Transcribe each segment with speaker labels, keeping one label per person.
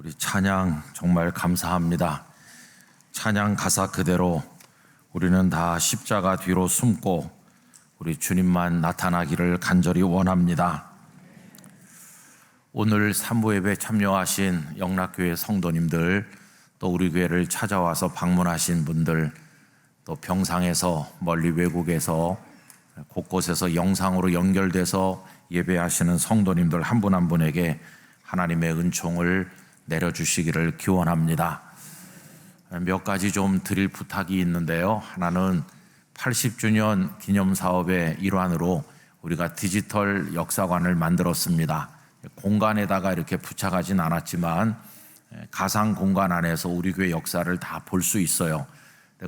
Speaker 1: 우리 찬양 정말 감사합니다. 찬양 가사 그대로 우리는 다 십자가 뒤로 숨고 우리 주님만 나타나기를 간절히 원합니다. 오늘 산부 예배 참여하신 영락교회 성도님들, 또 우리 교회를 찾아와서 방문하신 분들, 또 병상에서 멀리 외국에서 곳곳에서 영상으로 연결돼서 예배하시는 성도님들 한 분 한 분에게 하나님의 은총을 내려주시기를 기원합니다. 몇 가지 좀 드릴 부탁이 있는데요. 하나는 80주년 기념사업의 일환으로 우리가 디지털 역사관을 만들었습니다. 공간에다가 이렇게 부착하진 않았지만 가상 공간 안에서 우리 교회 역사를 다 볼 수 있어요.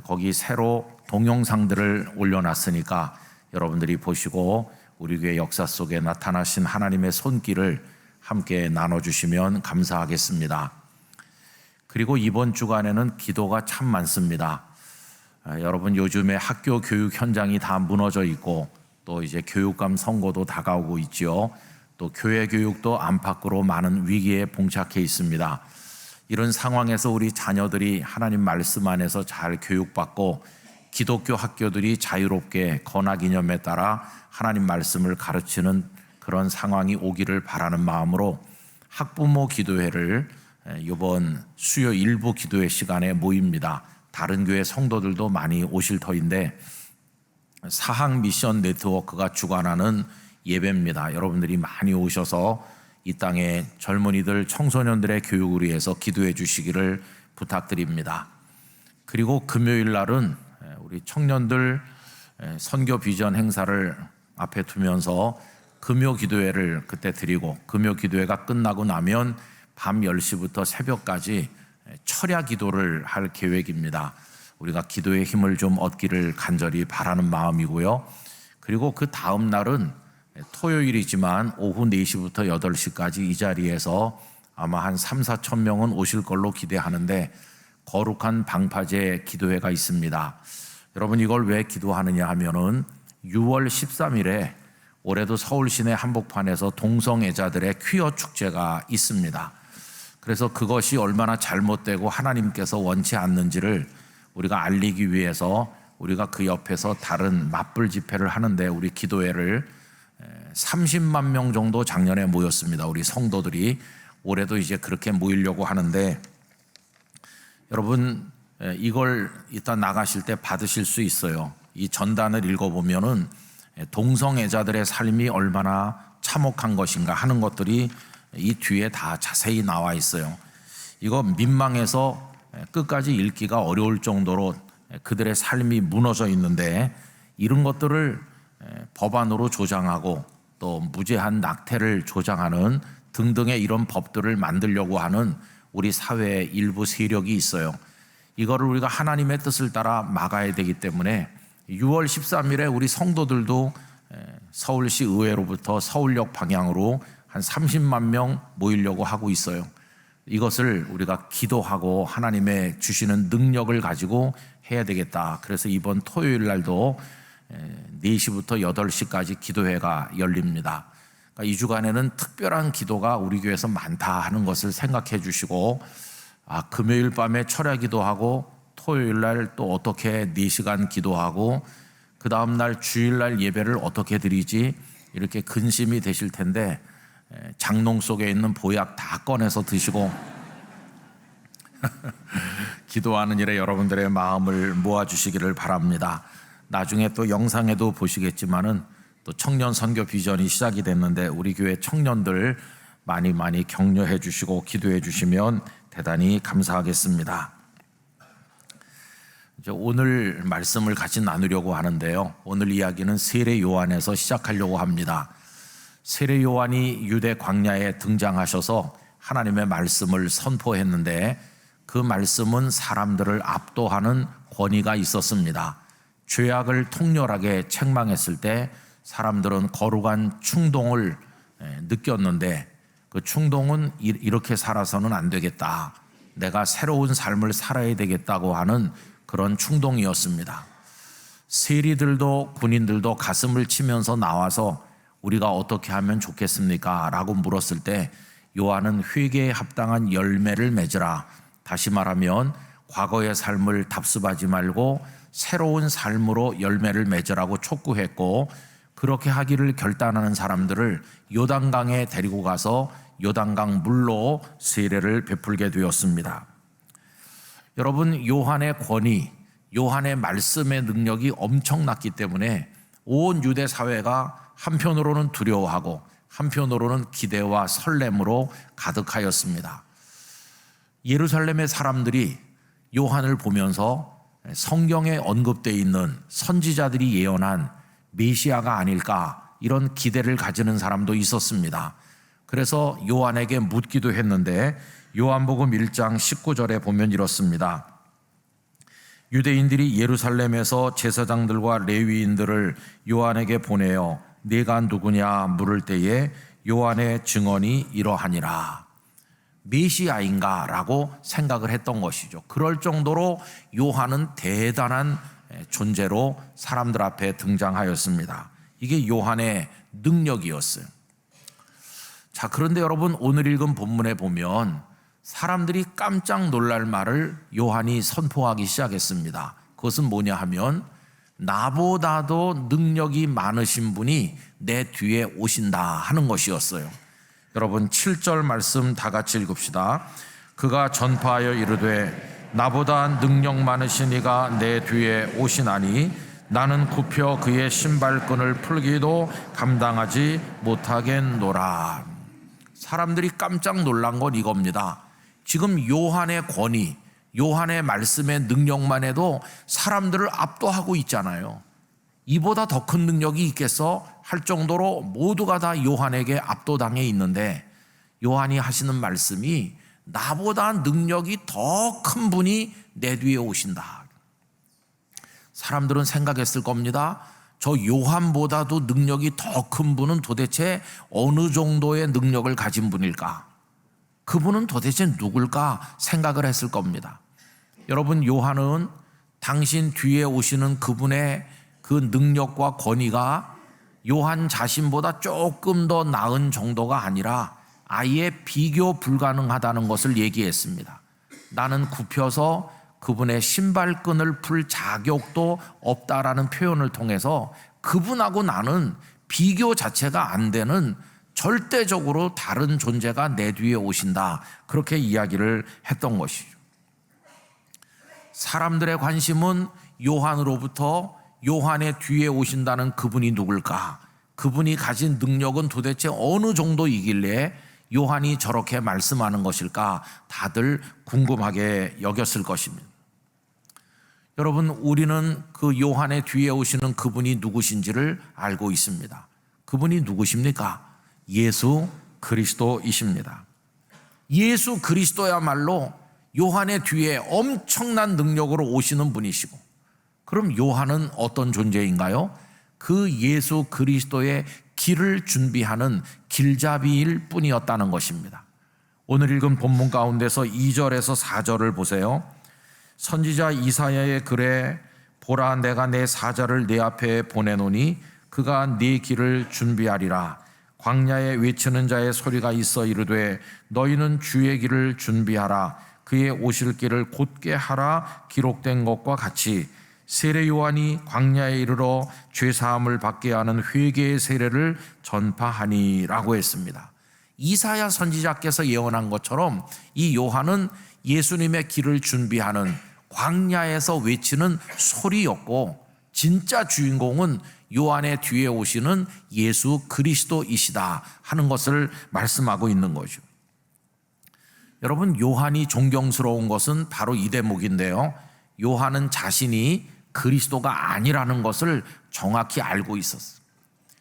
Speaker 1: 거기 새로 동영상들을 올려놨으니까 여러분들이 보시고 우리 교회 역사 속에 나타나신 하나님의 손길을 함께 나눠주시면 감사하겠습니다. 그리고 이번 주간에는 기도가 참 많습니다. 여러분, 요즘에 학교 교육 현장이 다 무너져 있고 또 이제 교육감 선거도 다가오고 있죠. 또 교회 교육도 안팎으로 많은 위기에 봉착해 있습니다. 이런 상황에서 우리 자녀들이 하나님 말씀 안에서 잘 교육받고 기독교 학교들이 자유롭게 건화기념에 따라 하나님 말씀을 가르치는 그런 상황이 오기를 바라는 마음으로 학부모 기도회를 이번 수요 일부 기도회 시간에 모입니다. 다른 교회 성도들도 많이 오실 터인데 사학 미션 네트워크가 주관하는 예배입니다. 여러분들이 많이 오셔서 이 땅의 젊은이들, 청소년들의 교육을 위해서 기도해 주시기를 부탁드립니다. 그리고 금요일 날은 우리 청년들 선교 비전 행사를 앞에 두면서 금요 기도회를 그때 드리고, 금요 기도회가 끝나고 나면 밤 10시부터 새벽까지 철야 기도를 할 계획입니다. 우리가 기도의 힘을 좀 얻기를 간절히 바라는 마음이고요. 그리고 그 다음 날은 토요일이지만 오후 4시부터 8시까지 이 자리에서 아마 한 3-4천 명은 오실 걸로 기대하는데 거룩한 방파제 기도회가 있습니다. 여러분, 이걸 왜 기도하느냐 하면은 6월 13일에 올해도 서울 시내 한복판에서 동성애자들의 퀴어 축제가 있습니다. 그래서 그것이 얼마나 잘못되고 하나님께서 원치 않는지를 우리가 알리기 위해서 우리가 그 옆에서 다른 맞불 집회를 하는데 우리 기도회를 30만 명 정도 작년에 모였습니다. 우리 성도들이 올해도 이제 그렇게 모이려고 하는데 여러분, 이걸 이따 나가실 때 받으실 수 있어요. 이 전단을 읽어보면은 동성애자들의 삶이 얼마나 참혹한 것인가 하는 것들이 이 뒤에 다 자세히 나와 있어요. 이거 민망해서 끝까지 읽기가 어려울 정도로 그들의 삶이 무너져 있는데 이런 것들을 법안으로 조장하고 또 무제한 낙태를 조장하는 등등의 이런 법들을 만들려고 하는 우리 사회의 일부 세력이 있어요. 이거를 우리가 하나님의 뜻을 따라 막아야 되기 때문에 6월 13일에 우리 성도들도 서울시 의회로부터 서울역 방향으로 한 30만 명 모이려고 하고 있어요. 이것을 우리가 기도하고 하나님의 주시는 능력을 가지고 해야 되겠다. 그래서 이번 토요일 날도 4시부터 8시까지 기도회가 열립니다. 그러니까 이 주간에는 특별한 기도가 우리 교회에서 많다 하는 것을 생각해 주시고, 금요일 밤에 철야 기도하고 토요일 날 또 어떻게 4시간 기도하고 그 다음 날 주일 날 예배를 어떻게 드리지, 이렇게 근심이 되실 텐데 장롱 속에 있는 보약 다 꺼내서 드시고 기도하는 일에 여러분들의 마음을 모아주시기를 바랍니다. 나중에 또 영상에도 보시겠지만은 또 청년 선교 비전이 시작이 됐는데 우리 교회 청년들 많이 격려해 주시고 기도해 주시면 대단히 감사하겠습니다. 이제 오늘 말씀을 같이 나누려고 하는데요. 오늘 이야기는 세례 요한에서 시작하려고 합니다. 세례 요한이 유대 광야에 등장하셔서 하나님의 말씀을 선포했는데 그 말씀은 사람들을 압도하는 권위가 있었습니다. 죄악을 통렬하게 책망했을 때 사람들은 거룩한 충동을 느꼈는데 그 충동은 이렇게 살아서는 안 되겠다, 내가 새로운 삶을 살아야 되겠다고 하는 그런 충동이었습니다. 세리들도 군인들도 가슴을 치면서 나와서 우리가 어떻게 하면 좋겠습니까? 라고 물었을 때 요한은 회개에 합당한 열매를 맺으라. 다시 말하면 과거의 삶을 답습하지 말고 새로운 삶으로 열매를 맺으라고 촉구했고, 그렇게 하기를 결단하는 사람들을 요단강에 데리고 가서 요단강 물로 세례를 베풀게 되었습니다. 여러분, 요한의 권위, 요한의 말씀의 능력이 엄청났기 때문에 온 유대 사회가 한편으로는 두려워하고 한편으로는 기대와 설렘으로 가득하였습니다. 예루살렘의 사람들이 요한을 보면서 성경에 언급되어 있는 선지자들이 예언한 메시아가 아닐까, 이런 기대를 가지는 사람도 있었습니다. 그래서 요한에게 묻기도 했는데, 요한복음 1장 19절에 보면 이렇습니다. 유대인들이 예루살렘에서 제사장들과 레위인들을 요한에게 보내어 네가 누구냐 물을 때에 요한의 증언이 이러하니라. 메시아인가 라고 생각을 했던 것이죠. 그럴 정도로 요한은 대단한 존재로 사람들 앞에 등장하였습니다. 이게 요한의 능력이었어요. 자, 그런데 여러분, 오늘 읽은 본문에 보면 사람들이 깜짝 놀랄 말을 요한이 선포하기 시작했습니다. 그것은 뭐냐 하면, 나보다도 능력이 많으신 분이 내 뒤에 오신다 하는 것이었어요. 여러분, 7절 말씀 다 같이 읽읍시다. 그가 전파하여 이르되 나보다 능력 많으신 이가 내 뒤에 오시나니 나는 굽혀 그의 신발끈을 풀기도 감당하지 못하겠노라. 사람들이 깜짝 놀란 건 이겁니다. 지금 요한의 권위, 요한의 말씀의 능력만 해도 사람들을 압도하고 있잖아요. 이보다 더 큰 능력이 있겠어? 할 정도로 모두가 다 요한에게 압도당해 있는데, 요한이 하시는 말씀이 나보다 능력이 더 큰 분이 내 뒤에 오신다. 사람들은 생각했을 겁니다. 저 요한보다도 능력이 더 큰 분은 도대체 어느 정도의 능력을 가진 분일까? 그분은 도대체 누굴까 생각을 했을 겁니다. 여러분, 요한은 당신 뒤에 오시는 그분의 그 능력과 권위가 요한 자신보다 조금 더 나은 정도가 아니라 아예 비교 불가능하다는 것을 얘기했습니다. 나는 굽혀서 그분의 신발끈을 풀 자격도 없다라는 표현을 통해서 그분하고 나는 비교 자체가 안 되는 절대적으로 다른 존재가 내 뒤에 오신다, 그렇게 이야기를 했던 것이죠. 사람들의 관심은 요한으로부터 요한의 뒤에 오신다는 그분이 누굴까? 그분이 가진 능력은 도대체 어느 정도이길래 요한이 저렇게 말씀하는 것일까? 다들 궁금하게 여겼을 것입니다. 여러분, 우리는 그 요한의 뒤에 오시는 그분이 누구신지를 알고 있습니다. 그분이 누구십니까? 예수 그리스도이십니다. 예수 그리스도야말로 요한의 뒤에 엄청난 능력으로 오시는 분이시고, 그럼 요한은 어떤 존재인가요? 그 예수 그리스도의 길을 준비하는 길잡이일 뿐이었다는 것입니다. 오늘 읽은 본문 가운데서 2절에서 4절을 보세요. 선지자 이사야의 글에 보라, 내가 내 사자를 내 앞에 보내노니 그가 네 길을 준비하리라. 광야에 외치는 자의 소리가 있어 이르되 너희는 주의 길을 준비하라. 그의 오실 길을 곧게 하라. 기록된 것과 같이 세례 요한이 광야에 이르러 죄사함을 받게 하는 회개의 세례를 전파하니라고 했습니다. 이사야 선지자께서 예언한 것처럼 이 요한은 예수님의 길을 준비하는 광야에서 외치는 소리였고, 진짜 주인공은 요한의 뒤에 오시는 예수 그리스도이시다 하는 것을 말씀하고 있는 거죠. 여러분, 요한이 존경스러운 것은 바로 이 대목인데요. 요한은 자신이 그리스도가 아니라는 것을 정확히 알고 있었어요.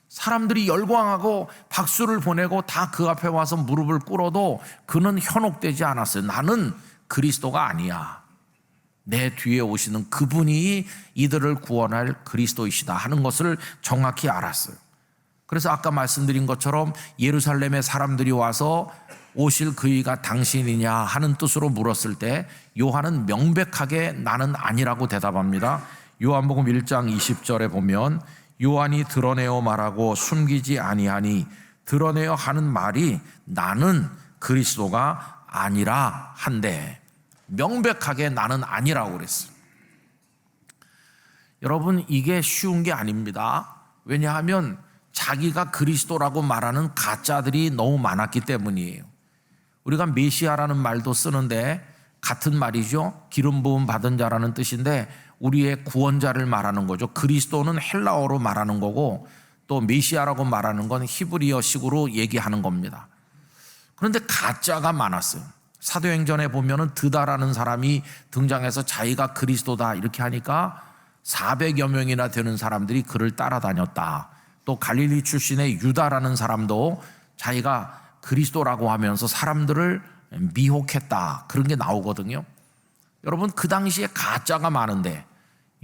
Speaker 1: 사람들이 열광하고 박수를 보내고 다 그 앞에 와서 무릎을 꿇어도 그는 현혹되지 않았어요. 나는 그리스도가 아니야. 내 뒤에 오시는 그분이 이들을 구원할 그리스도이시다 하는 것을 정확히 알았어요. 그래서 아까 말씀드린 것처럼 예루살렘에 사람들이 와서 오실 그이가 당신이냐 하는 뜻으로 물었을 때 요한은 명백하게 나는 아니라고 대답합니다. 요한복음 1장 20절에 보면 요한이 드러내어 말하고 숨기지 아니하니, 드러내어 하는 말이 나는 그리스도가 아니라 한데, 명백하게 나는 아니라고 그랬어요. 여러분, 이게 쉬운 게 아닙니다. 왜냐하면 자기가 그리스도라고 말하는 가짜들이 너무 많았기 때문이에요. 우리가 메시아라는 말도 쓰는데 같은 말이죠. 기름 부음 받은 자라는 뜻인데 우리의 구원자를 말하는 거죠. 그리스도는 헬라어로 말하는 거고 또 메시아라고 말하는 건 히브리어식으로 얘기하는 겁니다. 그런데 가짜가 많았어요. 사도행전에 보면은 드다라는 사람이 등장해서 자기가 그리스도다 이렇게 하니까 400여 명이나 되는 사람들이 그를 따라다녔다. 또 갈릴리 출신의 유다라는 사람도 자기가 그리스도라고 하면서 사람들을 미혹했다. 그런 게 나오거든요. 여러분, 그 당시에 가짜가 많은데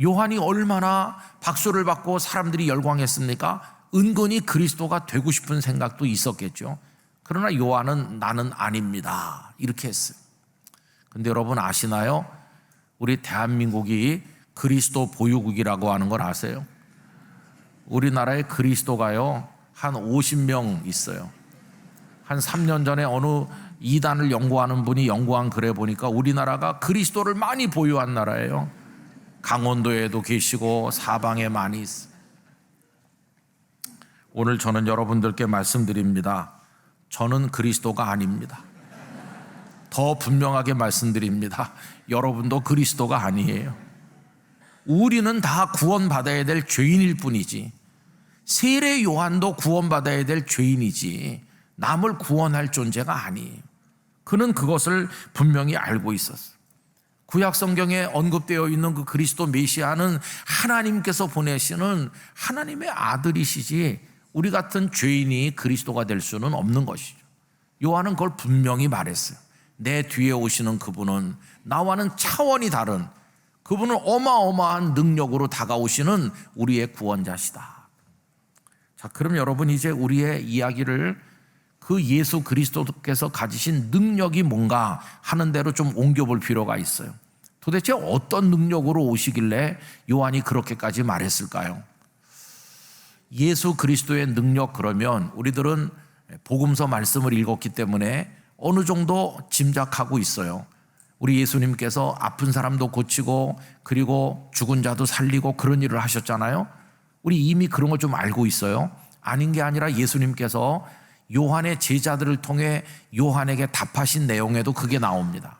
Speaker 1: 요한이 얼마나 박수를 받고 사람들이 열광했습니까? 은근히 그리스도가 되고 싶은 생각도 있었겠죠. 그러나 요한은 나는 아닙니다. 이렇게 했어요. 근데 여러분 아시나요? 우리 대한민국이 그리스도 보유국이라고 하는 걸 아세요? 우리나라에 그리스도가요 한 50명 있어요. 한 3년 전에 어느 이단을 연구하는 분이 연구한 글에 보니까 우리나라가 그리스도를 많이 보유한 나라예요. 강원도에도 계시고 사방에 많이 있어요. 오늘 저는 여러분들께 말씀드립니다. 저는 그리스도가 아닙니다. 더 분명하게 말씀드립니다. 여러분도 그리스도가 아니에요. 우리는 다 구원받아야 될 죄인일 뿐이지, 세례 요한도 구원받아야 될 죄인이지 남을 구원할 존재가 아니에요. 그는 그것을 분명히 알고 있었어요. 구약 성경에 언급되어 있는 그 그리스도 메시아는 하나님께서 보내시는 하나님의 아들이시지 우리 같은 죄인이 그리스도가 될 수는 없는 것이죠. 요한은 그걸 분명히 말했어요. 내 뒤에 오시는 그분은 나와는 차원이 다른, 그분은 어마어마한 능력으로 다가오시는 우리의 구원자시다. 자, 그럼 여러분 이제 우리의 이야기를 그 예수 그리스도께서 가지신 능력이 뭔가 하는 대로 좀 옮겨볼 필요가 있어요. 도대체 어떤 능력으로 오시길래 요한이 그렇게까지 말했을까요? 예수 그리스도의 능력, 그러면 우리들은 복음서 말씀을 읽었기 때문에 어느 정도 짐작하고 있어요. 우리 예수님께서 아픈 사람도 고치고 그리고 죽은 자도 살리고 그런 일을 하셨잖아요. 우리 이미 그런 걸 좀 알고 있어요. 아닌 게 아니라 예수님께서 요한의 제자들을 통해 요한에게 답하신 내용에도 그게 나옵니다.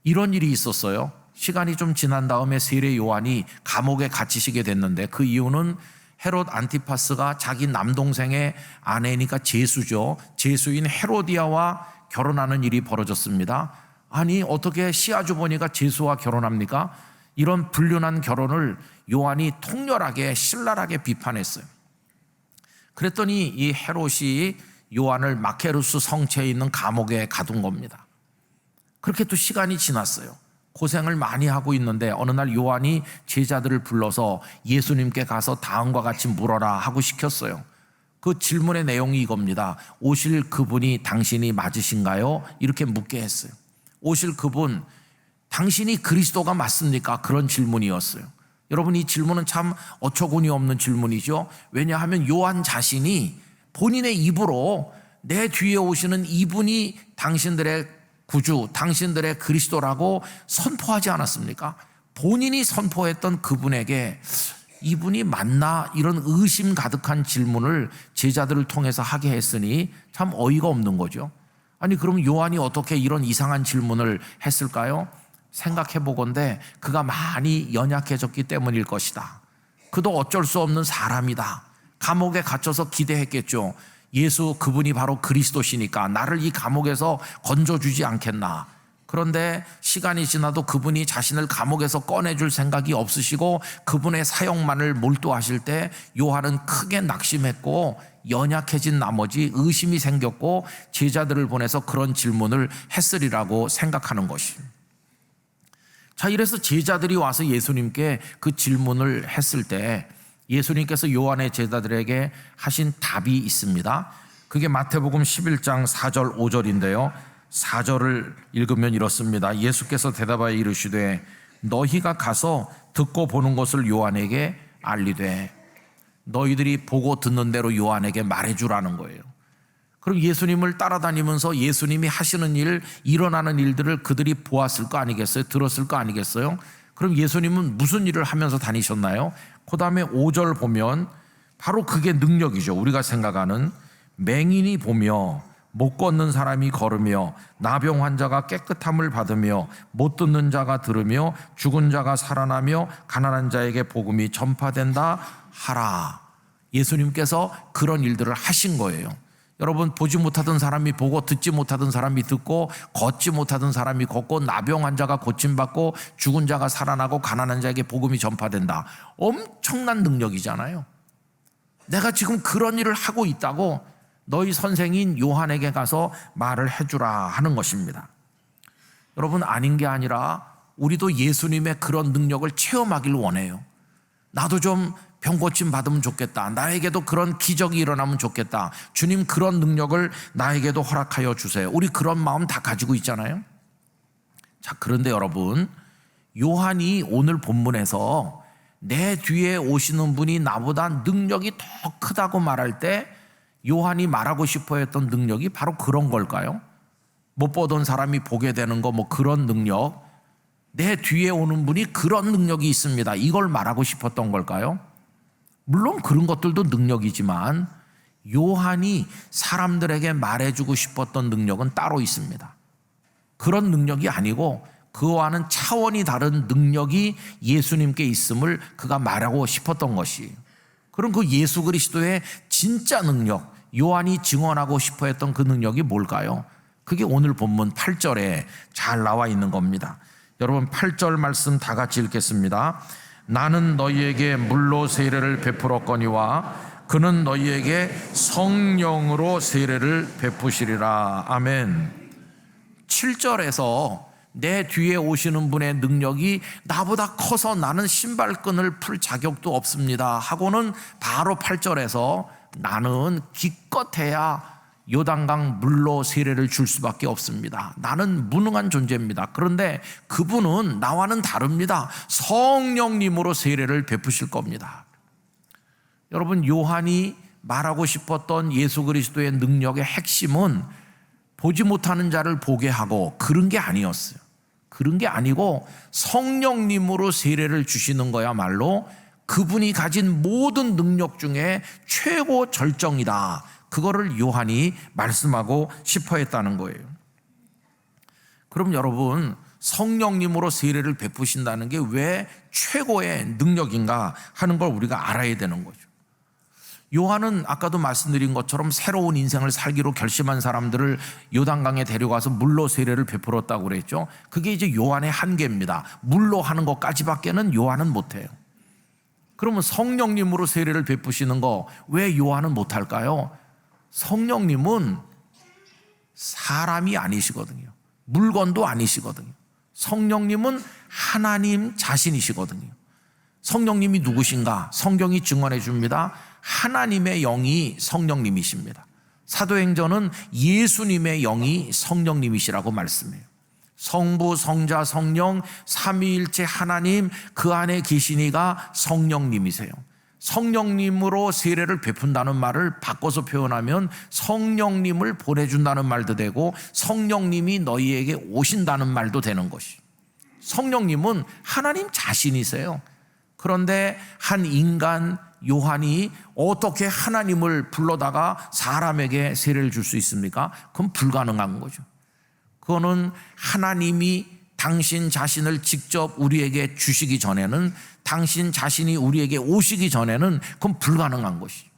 Speaker 1: 이런 일이 있었어요. 시간이 좀 지난 다음에 세례 요한이 감옥에 갇히시게 됐는데 그 이유는 헤롯 안티파스가 자기 남동생의 아내니까 제수죠. 제수인 헤로디아와 결혼하는 일이 벌어졌습니다. 아니, 어떻게 시아주버니가 제수와 결혼합니까? 이런 불륜한 결혼을 요한이 통렬하게 신랄하게 비판했어요. 그랬더니 이 헤롯이 요한을 마케루스 성체에 있는 감옥에 가둔 겁니다. 그렇게 또 시간이 지났어요. 고생을 많이 하고 있는데 어느 날 요한이 제자들을 불러서 예수님께 가서 다음과 같이 물어라 하고 시켰어요. 그 질문의 내용이 이겁니다. 오실 그분이 당신이 맞으신가요? 이렇게 묻게 했어요. 오실 그분, 당신이 그리스도가 맞습니까? 그런 질문이었어요. 여러분, 이 질문은 참 어처구니 없는 질문이죠. 왜냐하면 요한 자신이 본인의 입으로 내 뒤에 오시는 이분이 당신들의 구주, 당신들의 그리스도라고 선포하지 않았습니까? 본인이 선포했던 그분에게 이분이 맞나? 이런 의심 가득한 질문을 제자들을 통해서 하게 했으니 참 어이가 없는 거죠. 아니, 그럼 요한이 어떻게 이런 이상한 질문을 했을까요? 생각해 보건대 그가 많이 연약해졌기 때문일 것이다. 그도 어쩔 수 없는 사람이다. 감옥에 갇혀서 기대했겠죠. 예수 그분이 바로 그리스도시니까 나를 이 감옥에서 건져주지 않겠나. 그런데 시간이 지나도 그분이 자신을 감옥에서 꺼내줄 생각이 없으시고 그분의 사역만을 몰두하실 때 요한은 크게 낙심했고 연약해진 나머지 의심이 생겼고 제자들을 보내서 그런 질문을 했으리라고 생각하는 것입니다. 자, 이래서 제자들이 와서 예수님께 그 질문을 했을 때 예수님께서 요한의 제자들에게 하신 답이 있습니다. 그게 마태복음 11장 4절 5절인데요. 4절을 읽으면 이렇습니다. 예수께서 대답하여 이르시되 너희가 가서 듣고 보는 것을 요한에게 알리되, 너희들이 보고 듣는 대로 요한에게 말해주라는 거예요. 그럼 예수님을 따라다니면서 예수님이 하시는 일, 일어나는 일들을 그들이 보았을 거 아니겠어요? 들었을 거 아니겠어요? 그럼 예수님은 무슨 일을 하면서 다니셨나요? 그 다음에 5절 보면 바로 그게 능력이죠. 우리가 생각하는 맹인이 보며 못 걷는 사람이 걸으며 나병 환자가 깨끗함을 받으며 못 듣는 자가 들으며 죽은 자가 살아나며 가난한 자에게 복음이 전파된다 하라. 예수님께서 그런 일들을 하신 거예요. 여러분, 보지 못하던 사람이 보고 듣지 못하던 사람이 듣고 걷지 못하던 사람이 걷고 나병 환자가 고침받고 죽은 자가 살아나고 가난한 자에게 복음이 전파된다. 엄청난 능력이잖아요. 내가 지금 그런 일을 하고 있다고 너희 선생인 요한에게 가서 말을 해주라 하는 것입니다. 여러분, 아닌 게 아니라 우리도 예수님의 그런 능력을 체험하길 원해요. 나도 좀 병고침 받으면 좋겠다. 나에게도 그런 기적이 일어나면 좋겠다. 주님, 그런 능력을 나에게도 허락하여 주세요. 우리 그런 마음 다 가지고 있잖아요. 자, 그런데 여러분, 요한이 오늘 본문에서 내 뒤에 오시는 분이 나보다 능력이 더 크다고 말할 때 요한이 말하고 싶어 했던 능력이 바로 그런 걸까요? 못 보던 사람이 보게 되는 거, 뭐 그런 능력, 내 뒤에 오는 분이 그런 능력이 있습니다, 이걸 말하고 싶었던 걸까요? 물론 그런 것들도 능력이지만 요한이 사람들에게 말해주고 싶었던 능력은 따로 있습니다. 그런 능력이 아니고 그와는 차원이 다른 능력이 예수님께 있음을 그가 말하고 싶었던 것이에요. 그럼 그 예수 그리스도의 진짜 능력, 요한이 증언하고 싶어 했던 그 능력이 뭘까요? 그게 오늘 본문 8절에 잘 나와 있는 겁니다. 여러분, 8절 말씀 다 같이 읽겠습니다. 나는 너희에게 물로 세례를 베풀었거니와 그는 너희에게 성령으로 세례를 베푸시리라. 아멘. 7절에서 내 뒤에 오시는 분의 능력이 나보다 커서 나는 신발끈을 풀 자격도 없습니다 하고는 바로 8절에서 나는 기껏해야 요단강 물로 세례를 줄 수밖에 없습니다. 나는 무능한 존재입니다. 그런데 그분은 나와는 다릅니다. 성령님으로 세례를 베푸실 겁니다. 여러분, 요한이 말하고 싶었던 예수 그리스도의 능력의 핵심은 보지 못하는 자를 보게 하고 그런 게 아니었어요. 그런 게 아니고 성령님으로 세례를 주시는 거야말로 그분이 가진 모든 능력 중에 최고 절정이다. 그거를 요한이 말씀하고 싶어 했다는 거예요. 그럼 여러분, 성령님으로 세례를 베푸신다는 게 왜 최고의 능력인가 하는 걸 우리가 알아야 되는 거죠. 요한은 아까도 말씀드린 것처럼 새로운 인생을 살기로 결심한 사람들을 요단강에 데려가서 물로 세례를 베풀었다고 그랬죠. 그게 이제 요한의 한계입니다. 물로 하는 것까지밖에는 요한은 못해요. 그러면 성령님으로 세례를 베푸시는 거 왜 요한은 못할까요? 성령님은 사람이 아니시거든요. 물건도 아니시거든요. 성령님은 하나님 자신이시거든요. 성령님이 누구신가? 성경이 증언해 줍니다. 하나님의 영이 성령님이십니다. 사도행전은 예수님의 영이 성령님이시라고 말씀해요. 성부, 성자, 성령, 삼위일체 하나님, 그 안에 계시니가 성령님이세요. 성령님으로 세례를 베푼다는 말을 바꿔서 표현하면 성령님을 보내준다는 말도 되고 성령님이 너희에게 오신다는 말도 되는 것이. 성령님은 하나님 자신이세요. 그런데 한 인간 요한이 어떻게 하나님을 불러다가 사람에게 세례를 줄 수 있습니까? 그건 불가능한 거죠. 그거는 하나님이 당신 자신을 직접 우리에게 주시기 전에는, 당신 자신이 우리에게 오시기 전에는 그건 불가능한 것이죠.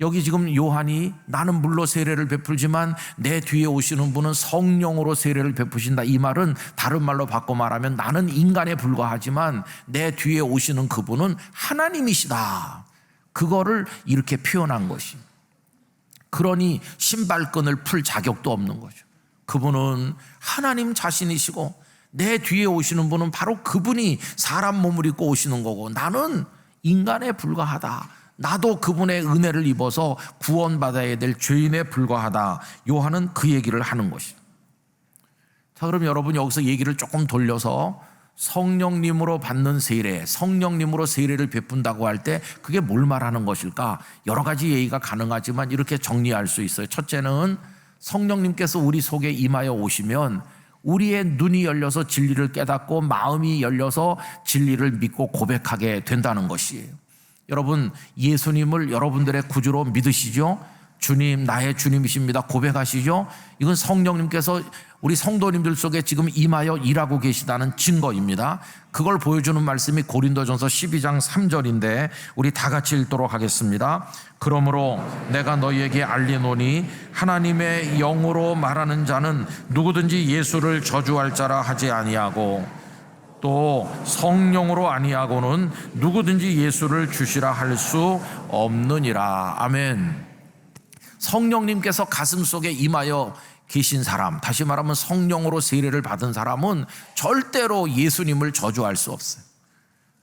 Speaker 1: 여기 지금 요한이 나는 물로 세례를 베풀지만 내 뒤에 오시는 분은 성령으로 세례를 베푸신다, 이 말은 다른 말로 바꿔 말하면 나는 인간에 불과하지만 내 뒤에 오시는 그분은 하나님이시다, 그거를 이렇게 표현한 것이. 그러니 신발끈을 풀 자격도 없는 거죠. 그분은 하나님 자신이시고 내 뒤에 오시는 분은 바로 그분이 사람 몸을 입고 오시는 거고 나는 인간에 불과하다, 나도 그분의 은혜를 입어서 구원받아야 될 죄인에 불과하다. 요한은 그 얘기를 하는 것이죠. 자, 그럼 여러분 여기서 얘기를 조금 돌려서 성령님으로 받는 세례, 성령님으로 세례를 베푼다고 할 때 그게 뭘 말하는 것일까? 여러 가지 얘기가 가능하지만 이렇게 정리할 수 있어요. 첫째는 성령님께서 우리 속에 임하여 오시면 우리의 눈이 열려서 진리를 깨닫고 마음이 열려서 진리를 믿고 고백하게 된다는 것이에요. 여러분, 예수님을 여러분들의 구주로 믿으시죠? 주님, 나의 주님이십니다. 고백하시죠? 이건 성령님께서 우리 성도님들 속에 지금 임하여 일하고 계시다는 증거입니다. 그걸 보여주는 말씀이 고린도전서 12장 3절인데 우리 다 같이 읽도록 하겠습니다. 그러므로 내가 너희에게 알리노니 하나님의 영으로 말하는 자는 누구든지 예수를 저주할 자라 하지 아니하고 또 성령으로 아니하고는 누구든지 예수를 주시라 할 수 없느니라. 아멘. 성령님께서 가슴 속에 임하여 계신 사람, 다시 말하면 성령으로 세례를 받은 사람은 절대로 예수님을 저주할 수 없어요.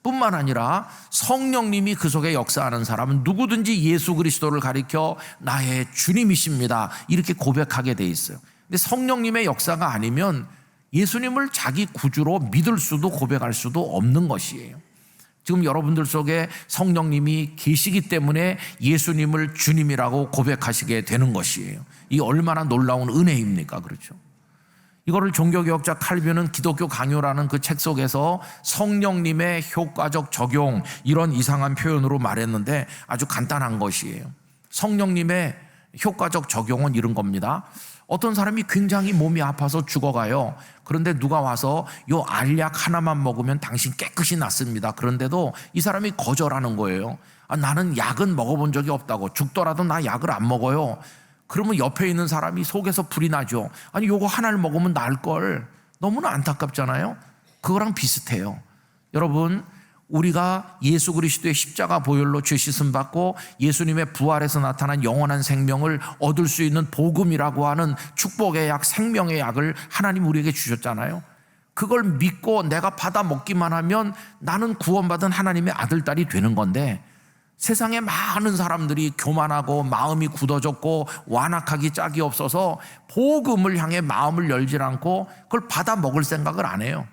Speaker 1: 뿐만 아니라 성령님이 그 속에 역사하는 사람은 누구든지 예수 그리스도를 가리켜 나의 주님이십니다, 이렇게 고백하게 돼 있어요. 근데 성령님의 역사가 아니면 예수님을 자기 구주로 믿을 수도 고백할 수도 없는 것이에요. 지금 여러분들 속에 성령님이 계시기 때문에 예수님을 주님이라고 고백하시게 되는 것이에요. 이 얼마나 놀라운 은혜입니까? 그렇죠? 이거를 종교개혁자 칼빈은 기독교 강요라는 그 책 속에서 성령님의 효과적 적용, 이런 이상한 표현으로 말했는데 아주 간단한 것이에요. 성령님의 효과적 적용은 이런 겁니다. 어떤 사람이 굉장히 몸이 아파서 죽어가요. 그런데 누가 와서 요 알약 하나만 먹으면 당신 깨끗이 낫습니다. 그런데도 이 사람이 거절하는 거예요. 나는 약은 먹어본 적이 없다고. 죽더라도 나 약을 안 먹어요. 그러면 옆에 있는 사람이 속에서 불이 나죠. 아니, 요거 하나를 먹으면 나을걸. 너무나 안타깝잖아요. 그거랑 비슷해요. 여러분, 우리가 예수 그리스도의 십자가 보혈로 죄 씻음 받고 예수님의 부활에서 나타난 영원한 생명을 얻을 수 있는 복음이라고 하는 축복의 약, 생명의 약을 하나님 우리에게 주셨잖아요. 그걸 믿고 내가 받아 먹기만 하면 나는 구원받은 하나님의 아들, 딸이 되는 건데, 세상에 많은 사람들이 교만하고 마음이 굳어졌고 완악하기 짝이 없어서 복음을 향해 마음을 열지 않고 그걸 받아 먹을 생각을 안 해요.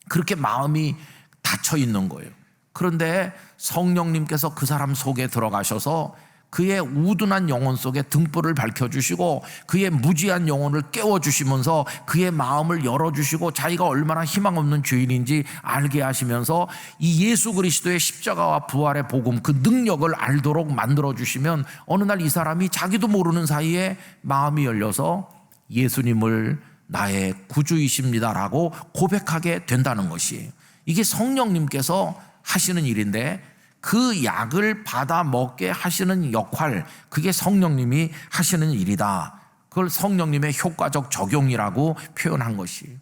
Speaker 1: 그렇게 마음이 닫혀 있는 거예요. 그런데 성령님께서 그 사람 속에 들어가셔서 그의 우둔한 영혼 속에 등불을 밝혀주시고 그의 무지한 영혼을 깨워주시면서 그의 마음을 열어주시고 자기가 얼마나 희망 없는 죄인인지 알게 하시면서 이 예수 그리스도의 십자가와 부활의 복음, 그 능력을 알도록 만들어주시면 어느 날 이 사람이 자기도 모르는 사이에 마음이 열려서 예수님을 나의 구주이십니다라고 고백하게 된다는 것이에요. 이게 성령님께서 하시는 일인데 그 약을 받아 먹게 하시는 역할, 그게 성령님이 하시는 일이다. 그걸 성령님의 효과적 적용이라고 표현한 것이에요.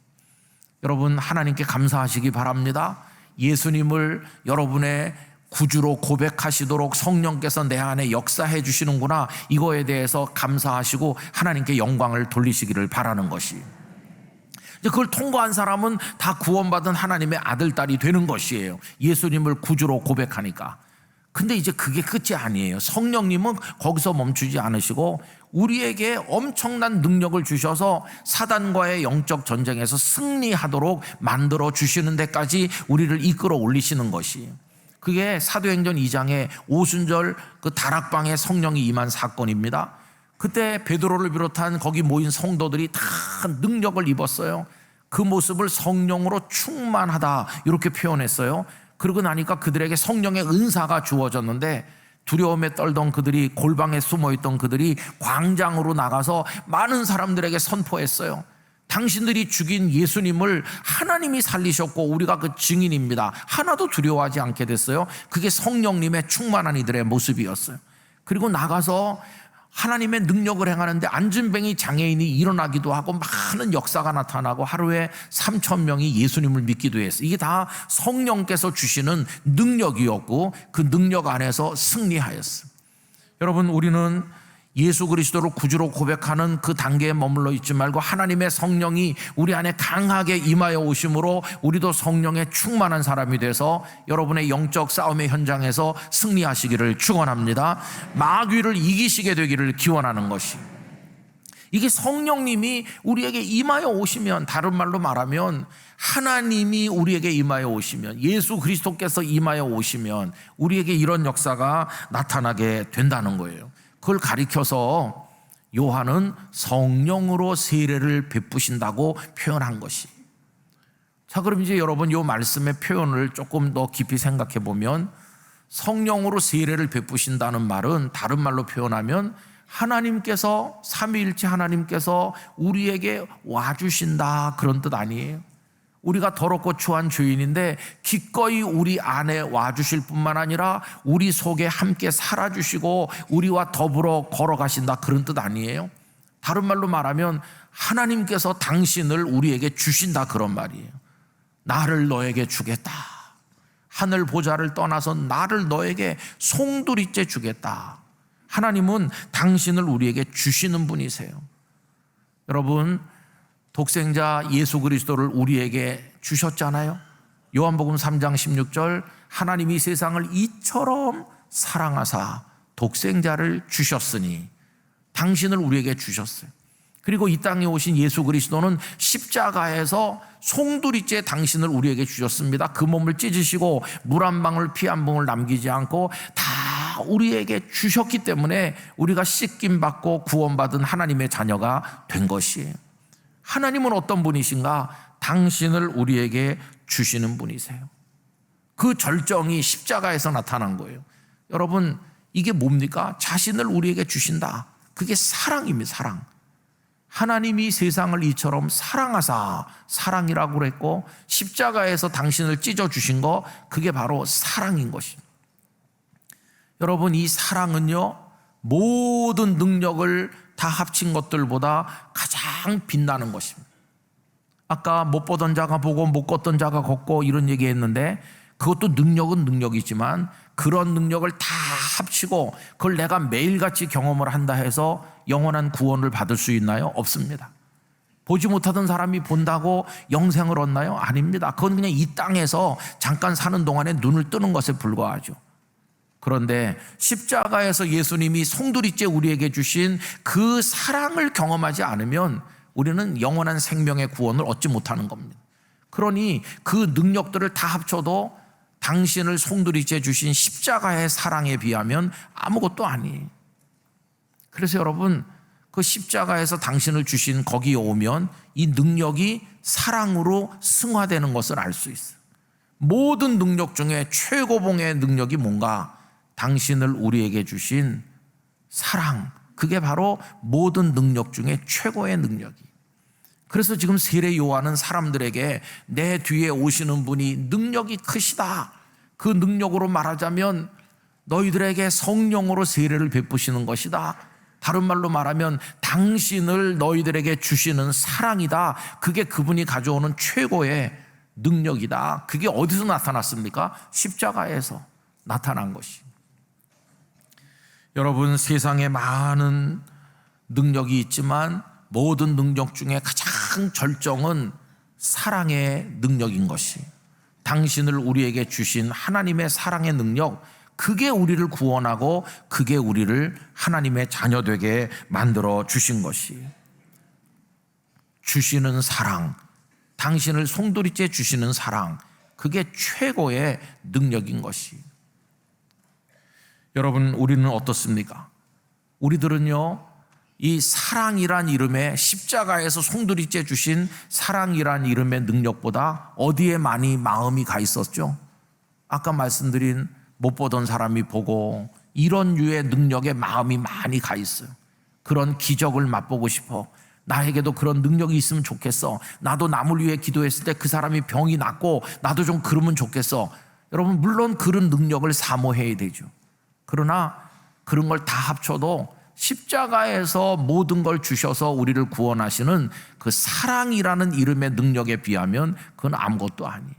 Speaker 1: 여러분, 하나님께 감사하시기 바랍니다. 예수님을 여러분의 구주로 고백하시도록 성령께서 내 안에 역사해 주시는구나, 이거에 대해서 감사하시고 하나님께 영광을 돌리시기를 바라는 것이에요. 그걸 통과한 사람은 다 구원받은 하나님의 아들, 딸이 되는 것이에요. 예수님을 구주로 고백하니까. 근데 이제 그게 끝이 아니에요. 성령님은 거기서 멈추지 않으시고 우리에게 엄청난 능력을 주셔서 사단과의 영적 전쟁에서 승리하도록 만들어 주시는 데까지 우리를 이끌어 올리시는 것이에요. 그게 사도행전 2장의 오순절 그 다락방에 성령이 임한 사건입니다. 그때 베드로를 비롯한 거기 모인 성도들이 다 능력을 입었어요. 그 모습을 성령으로 충만하다, 이렇게 표현했어요. 그러고 나니까 그들에게 성령의 은사가 주어졌는데 두려움에 떨던 그들이, 골방에 숨어있던 그들이 광장으로 나가서 많은 사람들에게 선포했어요. 당신들이 죽인 예수님을 하나님이 살리셨고 우리가 그 증인입니다. 하나도 두려워하지 않게 됐어요. 그게 성령님의 충만한 이들의 모습이었어요. 그리고 나가서 하나님의 능력을 행하는데 안진뱅이 장애인이 일어나기도 하고 많은 역사가 나타나고 하루에 3,000명이 예수님을 믿기도 했어요. 이게 다 성령께서 주시는 능력이었고 그 능력 안에서 승리하였어요. 여러분, 우리는 예수 그리스도를 구주로 고백하는 그 단계에 머물러 있지 말고 하나님의 성령이 우리 안에 강하게 임하여 오심으로 우리도 성령에 충만한 사람이 돼서 여러분의 영적 싸움의 현장에서 승리하시기를 축원합니다. 마귀를 이기시게 되기를 기원하는 것이. 이게 성령님이 우리에게 임하여 오시면, 다른 말로 말하면 하나님이 우리에게 임하여 오시면, 예수 그리스도께서 임하여 오시면 우리에게 이런 역사가 나타나게 된다는 거예요. 그걸 가리켜서 요한은 성령으로 세례를 베푸신다고 표현한 것이. 자, 그럼 이제 여러분 이 말씀의 표현을 조금 더 깊이 생각해 보면, 성령으로 세례를 베푸신다는 말은 다른 말로 표현하면 하나님께서, 삼위일체 하나님께서 우리에게 와주신다, 그런 뜻 아니에요. 우리가 더럽고 추한 죄인인데 기꺼이 우리 안에 와주실 뿐만 아니라 우리 속에 함께 살아주시고 우리와 더불어 걸어가신다, 그런 뜻 아니에요. 다른 말로 말하면 하나님께서 당신을 우리에게 주신다, 그런 말이에요. 나를 너에게 주겠다. 하늘 보좌를 떠나서 나를 너에게 송두리째 주겠다. 하나님은 당신을 우리에게 주시는 분이세요. 여러분, 독생자 예수 그리스도를 우리에게 주셨잖아요. 요한복음 3장 16절, 하나님이 세상을 이처럼 사랑하사 독생자를 주셨으니, 당신을 우리에게 주셨어요. 그리고 이 땅에 오신 예수 그리스도는 십자가에서 송두리째 당신을 우리에게 주셨습니다. 그 몸을 찢으시고 물 한 방울 피 한 방울 남기지 않고 다 우리에게 주셨기 때문에 우리가 씻김 받고 구원받은 하나님의 자녀가 된 것이에요. 하나님은 어떤 분이신가? 당신을 우리에게 주시는 분이세요. 그 절정이 십자가에서 나타난 거예요. 여러분, 이게 뭡니까? 자신을 우리에게 주신다. 그게 사랑입니다. 사랑. 하나님이 세상을 이처럼 사랑하사, 사랑이라고 그랬고, 십자가에서 당신을 찢어주신 거, 그게 바로 사랑인 것입니다. 여러분, 이 사랑은요, 모든 능력을 다 합친 것들보다 가장 빛나는 것입니다. 아까 못 보던 자가 보고 못 걷던 자가 걷고 이런 얘기했는데, 그것도 능력은 능력이지만 그런 능력을 다 합치고 그걸 내가 매일같이 경험을 한다 해서 영원한 구원을 받을 수 있나요? 없습니다. 보지 못하던 사람이 본다고 영생을 얻나요? 아닙니다. 그건 그냥 이 땅에서 잠깐 사는 동안에 눈을 뜨는 것에 불과하죠. 그런데 십자가에서 예수님이 송두리째 우리에게 주신 그 사랑을 경험하지 않으면 우리는 영원한 생명의 구원을 얻지 못하는 겁니다. 그러니 그 능력들을 다 합쳐도 당신을 송두리째 주신 십자가의 사랑에 비하면 아무것도 아니에요. 그래서 여러분, 그 십자가에서 당신을 주신 거기에 오면 이 능력이 사랑으로 승화되는 것을 알 수 있어요. 모든 능력 중에 최고봉의 능력이 뭔가? 당신을 우리에게 주신 사랑, 그게 바로 모든 능력 중에 최고의 능력이에요. 그래서 지금 세례 요한은 사람들에게 내 뒤에 오시는 분이 능력이 크시다, 그 능력으로 말하자면 너희들에게 성령으로 세례를 베푸시는 것이다, 다른 말로 말하면 당신을 너희들에게 주시는 사랑이다, 그게 그분이 가져오는 최고의 능력이다. 그게 어디서 나타났습니까? 십자가에서 나타난 것이. 여러분, 세상에 많은 능력이 있지만 모든 능력 중에 가장 절정은 사랑의 능력인 것이, 당신을 우리에게 주신 하나님의 사랑의 능력, 그게 우리를 구원하고 그게 우리를 하나님의 자녀 되게 만들어 주신 것이, 주시는 사랑, 당신을 송두리째 주시는 사랑, 그게 최고의 능력인 것이. 여러분, 우리는 어떻습니까? 우리들은요, 이 사랑이란 이름의, 십자가에서 송두리째 주신 사랑이란 이름의 능력보다 어디에 많이 마음이 가 있었죠? 아까 말씀드린 못 보던 사람이 보고, 이런 유의 능력에 마음이 많이 가 있어요. 그런 기적을 맛보고 싶어. 나에게도 그런 능력이 있으면 좋겠어. 나도 남을 위해 기도했을 때 그 사람이 병이 낫고 나도 좀 그러면 좋겠어. 여러분, 물론 그런 능력을 사모해야 되죠. 그러나 그런 걸 다 합쳐도 십자가에서 모든 걸 주셔서 우리를 구원하시는 그 사랑이라는 이름의 능력에 비하면 그건 아무것도 아니에요.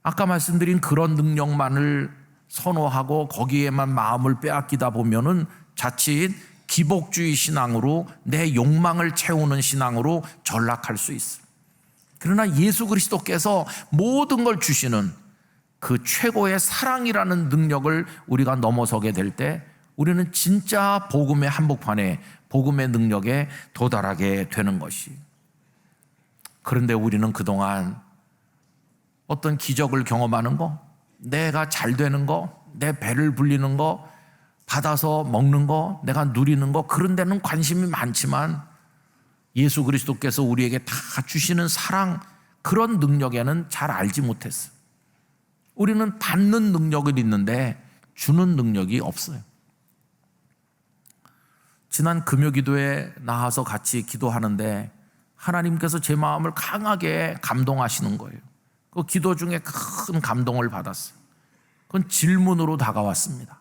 Speaker 1: 아까 말씀드린 그런 능력만을 선호하고 거기에만 마음을 빼앗기다 보면은 자칫 기복주의 신앙으로, 내 욕망을 채우는 신앙으로 전락할 수 있어요. 그러나 예수 그리스도께서 모든 걸 주시는 그 최고의 사랑이라는 능력을 우리가 넘어서게 될 때 우리는 진짜 복음의 한복판에 복음의 능력에 도달하게 되는 것이. 그런데 우리는 그동안 어떤 기적을 경험하는 거, 내가 잘 되는 거, 내 배를 불리는 거, 받아서 먹는 거, 내가 누리는 거, 그런 데는 관심이 많지만 예수 그리스도께서 우리에게 다 주시는 사랑, 그런 능력에는 잘 알지 못했어요. 우리는 받는 능력은 있는데 주는 능력이 없어요. 지난 금요기도에 나와서 같이 기도하는데 하나님께서 제 마음을 강하게 감동하시는 거예요. 그 기도 중에 큰 감동을 받았어요. 그건 질문으로 다가왔습니다.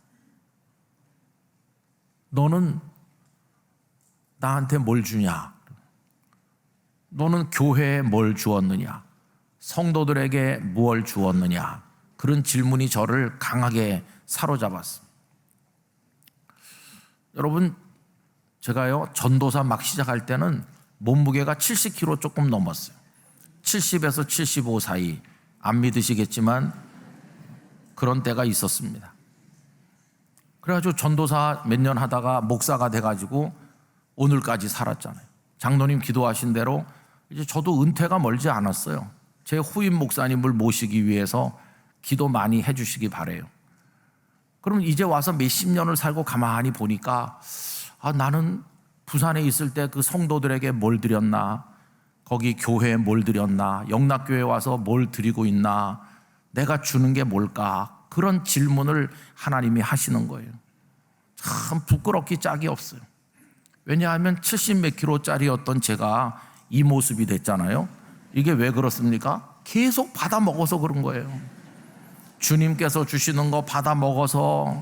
Speaker 1: 너는 나한테 뭘 주냐? 너는 교회에 뭘 주었느냐? 성도들에게 무엇을 주었느냐? 그런 질문이 저를 강하게 사로잡았어요. 여러분, 제가요 전도사 막 시작할 때는 몸무게가 70kg 조금 넘었어요. 70에서 75 사이. 안 믿으시겠지만 그런 때가 있었습니다. 그래가지고 전도사 몇 년 하다가 목사가 돼가지고 오늘까지 살았잖아요. 장로님 기도하신 대로 이제 저도 은퇴가 멀지 않았어요. 제 후임 목사님을 모시기 위해서 기도 많이 해주시기 바래요. 그럼 이제 와서 몇십 년을 살고 가만히 보니까 나는 부산에 있을 때 그 성도들에게 뭘 드렸나, 거기 교회에 뭘 드렸나, 영락교회 와서 뭘 드리고 있나, 내가 주는 게 뭘까, 그런 질문을 하나님이 하시는 거예요. 참 부끄럽기 짝이 없어요. 왜냐하면 70 몇 킬로짜리였던 제가 이 모습이 됐잖아요. 이게 왜 그렇습니까? 계속 받아 먹어서 그런 거예요. 주님께서 주시는 거 받아 먹어서,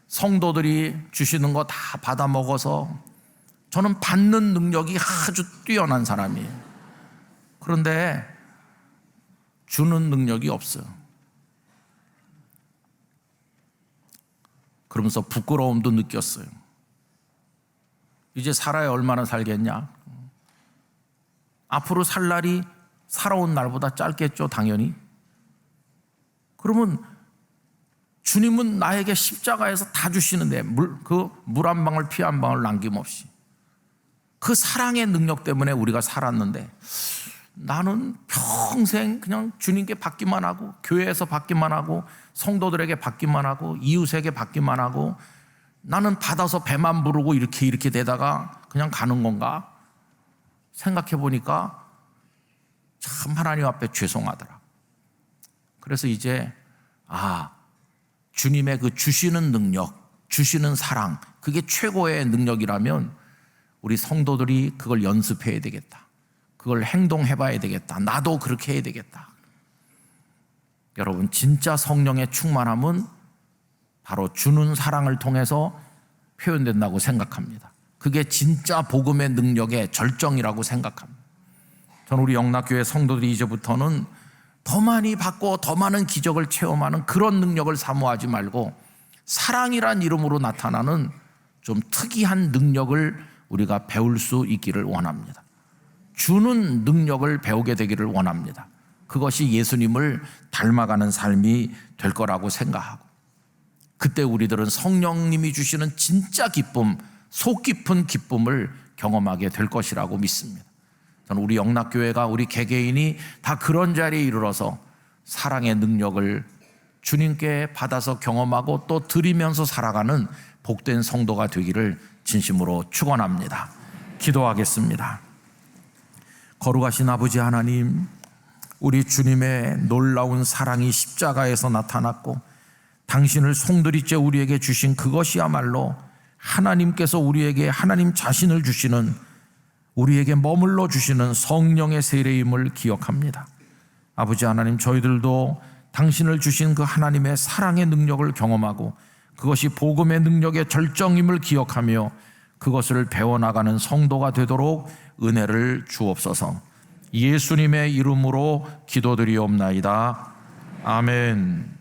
Speaker 1: 성도들이 주시는 거 다 받아 먹어서, 저는 받는 능력이 아주 뛰어난 사람이에요. 그런데 주는 능력이 없어요. 그러면서 부끄러움도 느꼈어요. 이제 살아야 얼마나 살겠냐? 앞으로 살 날이 살아온 날보다 짧겠죠, 당연히. 그러면 주님은 나에게 십자가에서 다 주시는데 물 한 방울 피 한 방울 남김없이 그 사랑의 능력 때문에 우리가 살았는데, 나는 평생 그냥 주님께 받기만 하고, 교회에서 받기만 하고, 성도들에게 받기만 하고, 이웃에게 받기만 하고, 나는 받아서 배만 부르고 이렇게 되다가 그냥 가는 건가 생각해 보니까 참 하나님 앞에 죄송하더라. 그래서 이제 주님의 그 주시는 능력, 주시는 사랑, 그게 최고의 능력이라면 우리 성도들이 그걸 연습해야 되겠다. 그걸 행동해 봐야 되겠다. 나도 그렇게 해야 되겠다. 여러분, 진짜 성령의 충만함은 바로 주는 사랑을 통해서 표현된다고 생각합니다. 그게 진짜 복음의 능력의 절정이라고 생각합니다. 저는 우리 영락교회 성도들이 이제부터는 더 많이 받고 더 많은 기적을 체험하는 그런 능력을 사모하지 말고, 사랑이란 이름으로 나타나는 좀 특이한 능력을 우리가 배울 수 있기를 원합니다. 주는 능력을 배우게 되기를 원합니다. 그것이 예수님을 닮아가는 삶이 될 거라고 생각하고, 그때 우리들은 성령님이 주시는 진짜 기쁨, 속 깊은 기쁨을 경험하게 될 것이라고 믿습니다. 저는 우리 영락교회가, 우리 개개인이 다 그런 자리에 이르러서 사랑의 능력을 주님께 받아서 경험하고 또 드리면서 살아가는 복된 성도가 되기를 진심으로 축원합니다. 기도하겠습니다. 거룩하신 아버지 하나님, 우리 주님의 놀라운 사랑이 십자가에서 나타났고, 당신을 송두리째 우리에게 주신 그것이야말로 하나님께서 우리에게 하나님 자신을 주시는, 우리에게 머물러 주시는 성령의 세례임을 기억합니다. 아버지 하나님, 저희들도 당신을 주신 그 하나님의 사랑의 능력을 경험하고 그것이 복음의 능력의 절정임을 기억하며 그것을 배워나가는 성도가 되도록 은혜를 주옵소서. 예수님의 이름으로 기도드리옵나이다. 아멘.